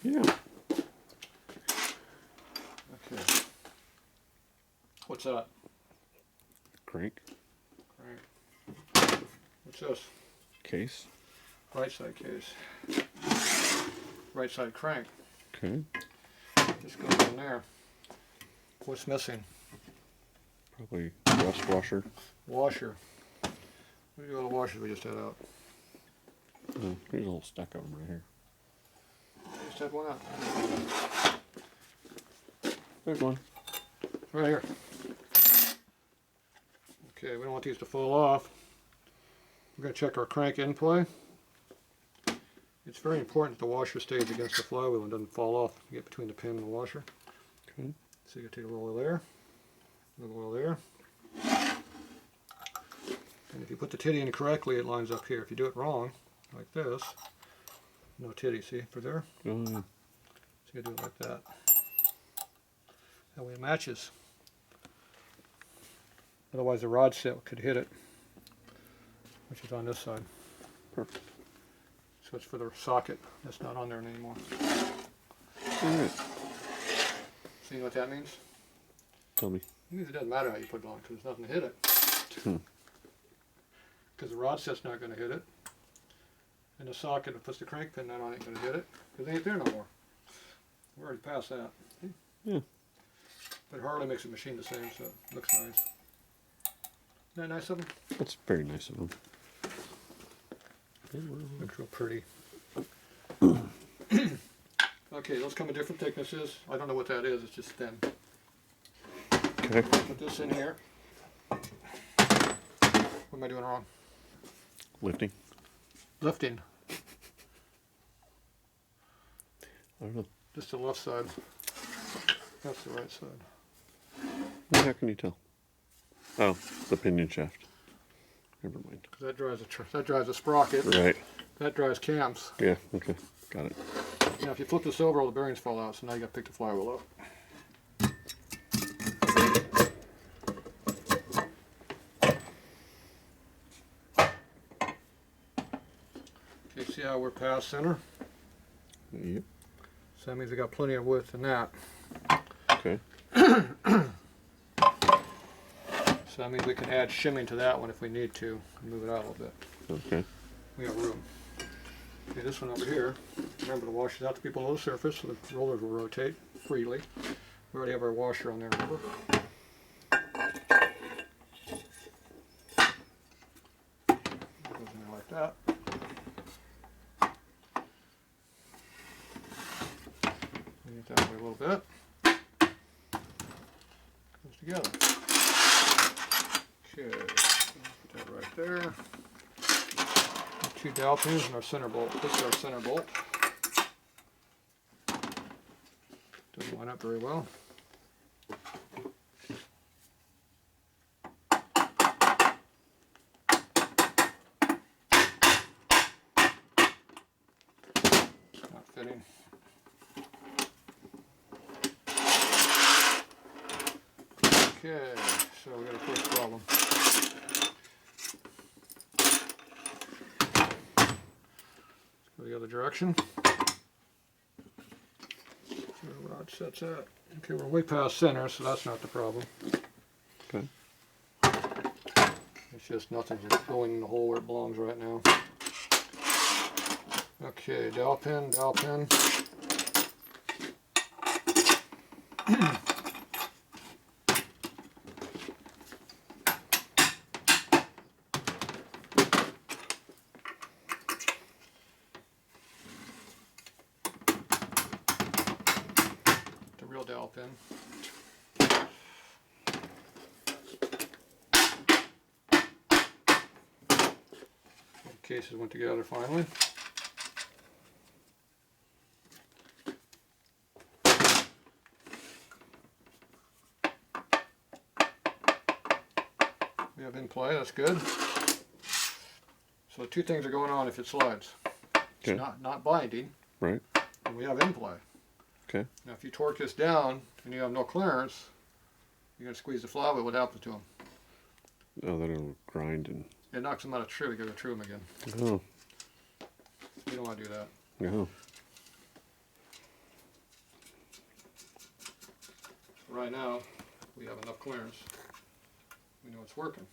Yeah. Okay. What's that? Crank. Crank. What's this? Case. Right side case. Right side crank. Okay. Just goes in there. What's missing? Probably rust washer. Washer. Where do all the washers we just had out? Oh, here's a whole stack of them right here. Just have one out. There's one. Right here. Okay, we don't want these to fall off. We're going to check our crank in play. It's very important that the washer stays against the flywheel and doesn't fall off. You get between the pin and the washer. Okay. So you take a little oil there, a little oil there. And if you put the titty in correctly, it lines up here. If you do it wrong, like this, no titty, see, for there? Oh, yeah. So you do it like that. That way it matches. Otherwise the rod set could hit it, which is on this side. Perfect. So it's for the socket. That's not on there anymore. All right. So you know what that means? Tell me. It means it doesn't matter how you put it on because there's nothing to hit it. Because the rod set's not going to hit it. And the socket that puts the crank pin on ain't going to hit it because it ain't there no more. We're already past that. Yeah. But Harley makes the machine the same, so it looks nice. Isn't that nice of them? That's very nice of them. Looks real pretty. Okay, those come in different thicknesses. I don't know what that is, it's just thin. Okay. Put this in here. What am I doing wrong? Lifting. Lifting. I don't know. Just the left side. That's the right side. How can you tell? Oh, the pinion shaft. Never mind. Because that drives a sprocket. Right. That drives cams. Yeah. Okay. Got it. Now if you flip this over, all the bearings fall out, so now you got to pick the flywheel up. Okay, see how we're past center? Yep. So that means we got plenty of width in that. Okay. So that means we can add shimming to that one if we need to, and move it out a little bit. Okay. We got room. Okay, this one over here, remember the washer's out to be below the surface, so the rollers will rotate freely. We already have our washer on there, remember? Goes in there like that. Bring it that way a little bit. Goes together. Okay, put that right there. Two dowel pins and our center bolt. This is our center bolt. Doesn't line up very well. Not fitting. Okay, so we got a first problem. Go the other direction. See where the rod sets at. Okay, we're way past center, so that's not the problem. Okay. It's just nothing's going in the hole where it belongs right now. Okay, dowel pin, dowel pin. The real dowel pin. The cases went together finally. We have in play, that's good. So two things are going on if it slides. It's Okay. not binding, Right. and we have in play. Okay. Now if you torque this down and you have no clearance, you're going to squeeze the flywheel. What happens to them? Oh, then it'll grind and. It knocks them out of true. We got to true them again. Oh. You don't want to do that. No. right now we have enough clearance. We know it's working.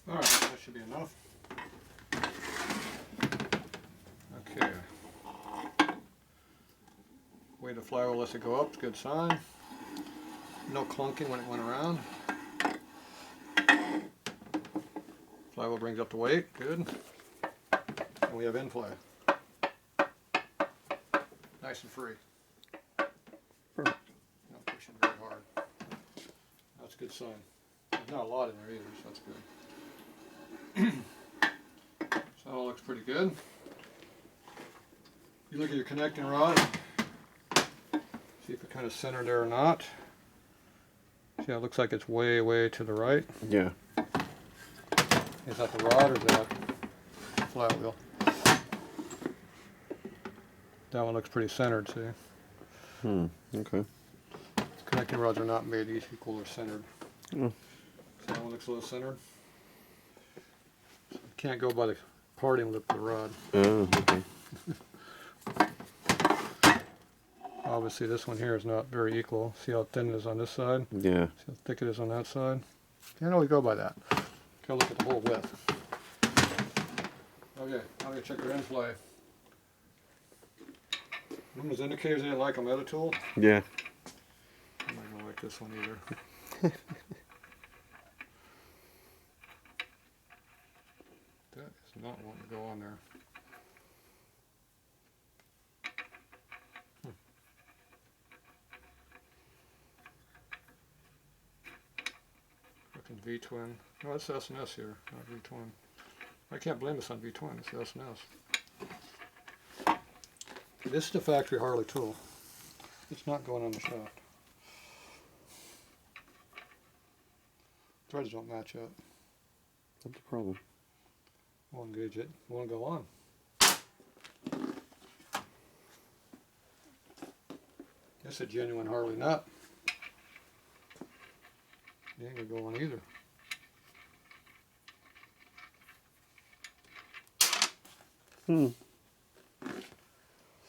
Alright, that should be enough. Okay. Way the flywheel lets it go up, good sign. No clunking when it went around. Flywheel brings up the weight, good. And we have inflow. Nice and free. Perfect. Not pushing very hard. That's a good sign. There's not a lot in there either, so that's good. So that all looks pretty good. You look at your connecting rod, see if it kind of centered there or not. See how it looks like it's way, way to the right? Yeah. Is that the rod or is that the flywheel? That one looks pretty centered, see? Okay. Connecting rods are not made equal or centered. Oh. So that one looks a little centered. So you can't go by the parting lip of the rod. Oh, okay. Obviously this one here is not very equal. See how thin it is on this side? Yeah. See how thick it is on that side? Can't always go by that. Gotta look at the whole width. Okay, now we check our inflay. Those indicators I didn't like on the other tool. Yeah. I'm not gonna like this one either. That is not wanting to go on there. Frickin' V-twin. No, it's S&S here, not V-twin. I can't blame this on V-twin, it's S&S. This is the factory Harley tool. It's not going on the shaft. Threads don't match up. That's the problem. Won't engage it. Won't go on. It's a genuine Harley nut. It ain't gonna go on either.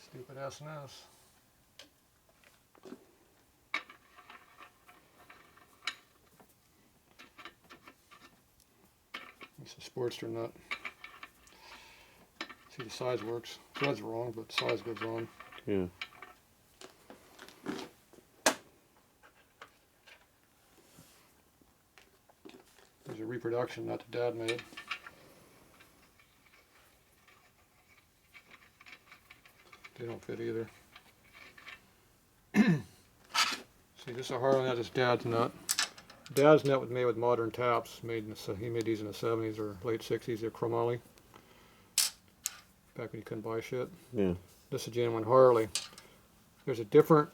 Stupid S&S. It's a Sportster nut. See, the size works. Thread's wrong, but size goes on. Yeah. There's a reproduction nut that Dad made. They don't fit either. See, this is a Harley nut. This is Dad's nut. Dad's nut was made with modern taps. He made these in the 70s or late 60s. They're chromoly. Back when you couldn't buy shit. Yeah. This is a genuine Harley. There's a different.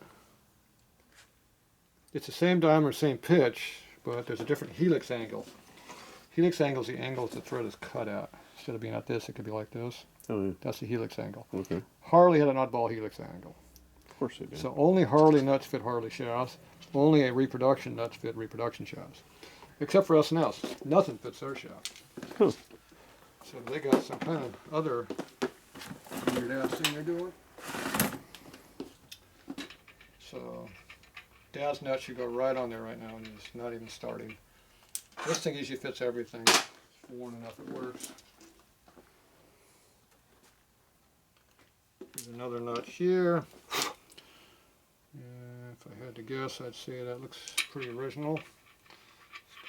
It's the same diameter, same pitch, but there's a different helix angle. Helix angle is the angle that the thread is cut at. Instead of being at this, it could be like this. Oh, yeah. That's the helix angle. Okay. Harley had an oddball helix angle. Of course they do. So only Harley nuts fit Harley shafts. Only a reproduction nuts fit reproduction shafts. Except for S&S. Nothing fits their shaft. Huh. So they got some kind of other weird ass thing they're doing. So Dad's nut should go right on there right now and it's not even starting. This thing usually fits everything. worn enough it works. There's another nut here. If I had to guess, I'd say that looks pretty original.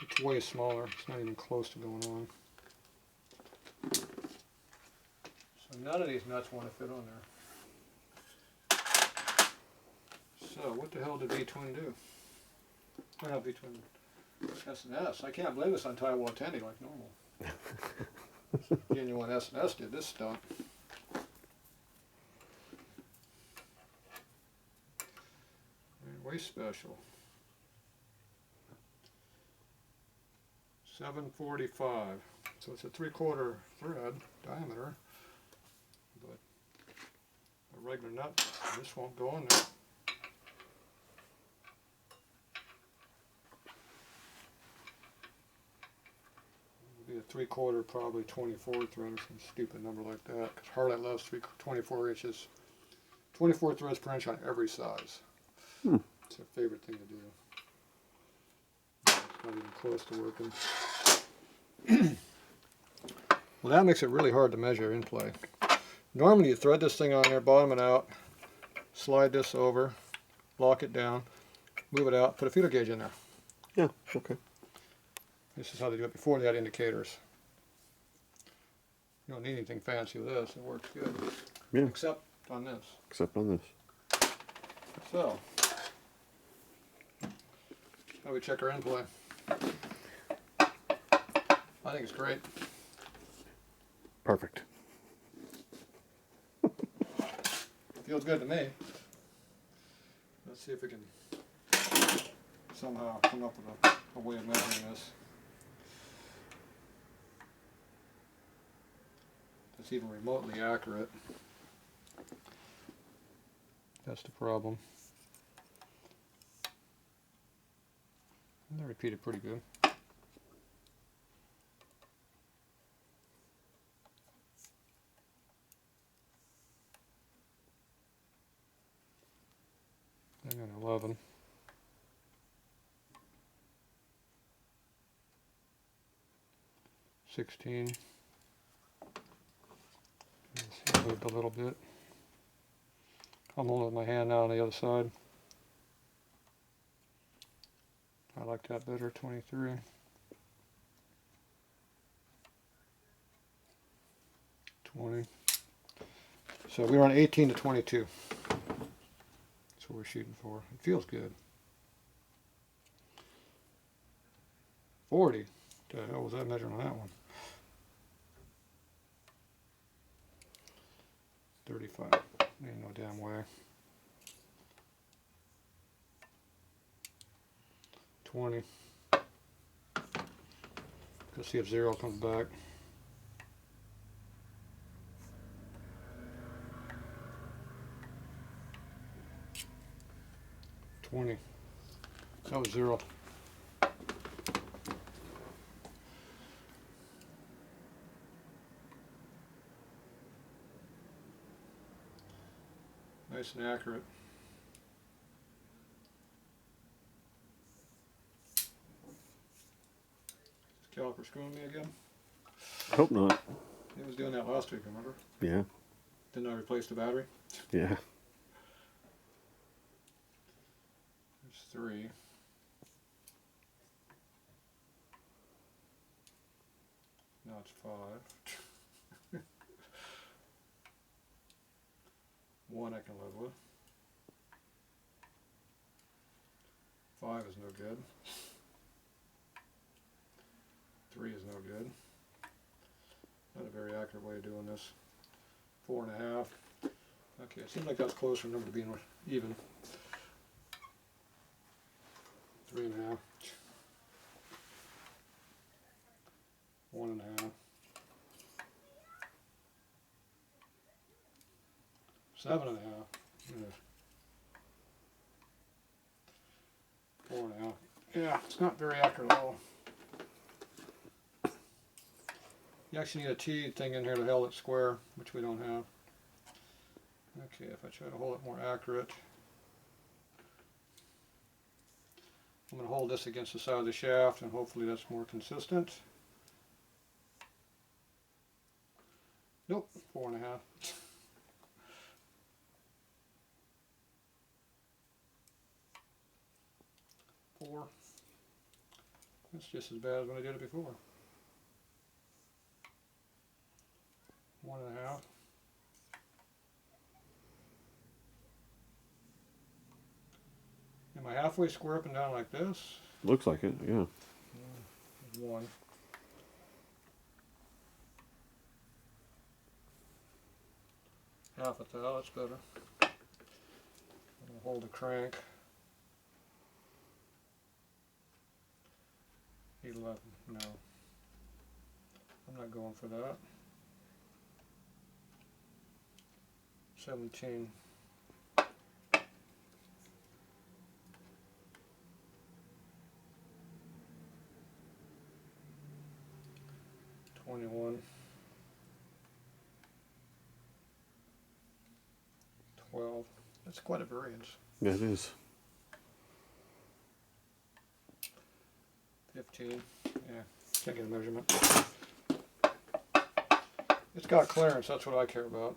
It's way smaller. It's not even close to going on. So none of these nuts want to fit on there. So what the hell did V-twin do? Well, V-twin S&S. I can't believe it's untieable attending like normal. Genuine S&S did this stuff. Way special. 745. So it's a 3/4 thread diameter, but a regular nut, this won't go in there. It'll be a 3/4, probably 24 thread or some stupid number like that, because Harley loves 24 inches, 24 threads per inch on every size. It's her favorite thing to do. It's not even close to working. Well, that makes it really hard to measure in play. Normally you thread this thing on there, bottom it out, slide this over, lock it down, move it out, put a feeler gauge in there. Yeah, okay. This is how they do it before they had indicators. You don't need anything fancy with this, it works good. Yeah. Except on this. Except on this. So, how we check our end play? I think it's great. Perfect. Feels good to me. Let's see if we can somehow come up with a way of measuring this that's even remotely accurate. That's the problem. And they repeated pretty good. I got 11. $16. Moved a little bit. I'm holding with my hand now on the other side. I like that better. 23. 20. So we were on 18 to 22. That's what we're shooting for. It feels good. 40. The hell was that measuring on that one? 35. Ain't no damn way. 20. Let's see if 0 comes back. $20. That was 0. Nice and accurate. Is caliper screwing me again? I hope not. It was doing that last week, remember? Yeah. Didn't I replace the battery? Yeah. There's 3. Now it's 5. 1 I can live with. 5 is no good. 3 is no good. Not a very accurate way of doing this. 4.5. Okay, it seems like that's closer number to being even. 3.5. 1.5. 7.5. 4.5. Yeah, it's not very accurate at all. You actually need a T thing in here to hold it square, which we don't have. Okay, if I try to hold it more accurate, I'm going to hold this against the side of the shaft and hopefully that's more consistent. 1.5. Four. That's just as bad as when I did it before. 1.5. Am I halfway square up and down like this? Looks like it, yeah. 1. Half a thou, that's better. I'm going to hold the crank. 11, no. I'm not going for that. 17. 21. 12. That's quite a variance. Yeah, it is. 15. Yeah, can't get a measurement. It's got clearance, that's what I care about.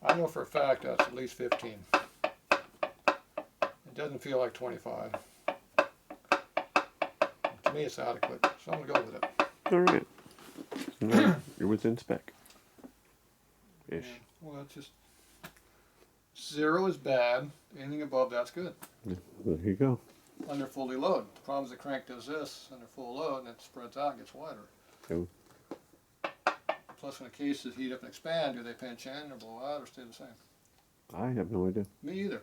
I know for a fact that's at least 15. It doesn't feel like 25. To me it's adequate, so I'm going to go with it. Alright. No, you're within spec. Ish. Yeah, well, that's just... 0 is bad, anything above that's good. Yeah, there you go. Under fully load. The problem is the crank does this under full load and it spreads out and gets wider. Oh. Plus when the cases heat up and expand, do they pinch in or blow out or stay the same? I have no idea. Me either.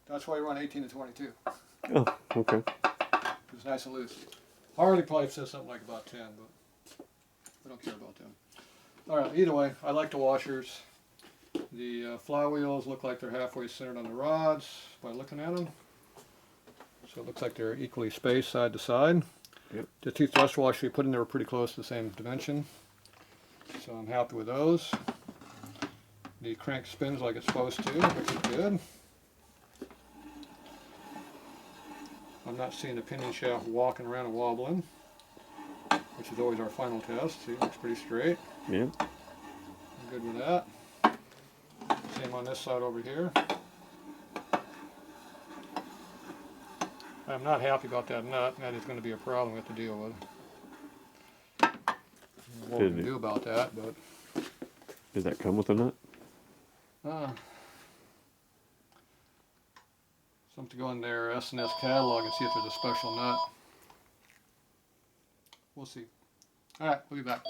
That's why you run 18 to 22. Oh, okay. It's nice and loose. Harley probably says something like about 10, but we don't care about them. Alright, either way, I like the washers. The flywheels look like they're halfway centered on the rods by looking at them. So it looks like they're equally spaced side to side. Yep. The two thrust washers we put in there were pretty close to the same dimension. So I'm happy with those. The crank spins like it's supposed to, which is good. I'm not seeing the pinion shaft walking around and wobbling, which is always our final test. See, it looks pretty straight. Yeah. I'm good with that. Same on this side over here. I'm not happy about that nut. That is going to be a problem we have to deal with. What we can do about that, but... Did that come with a nut? Something to go in their S&S catalog and see if there's a special nut. We'll see. Alright, we'll be back.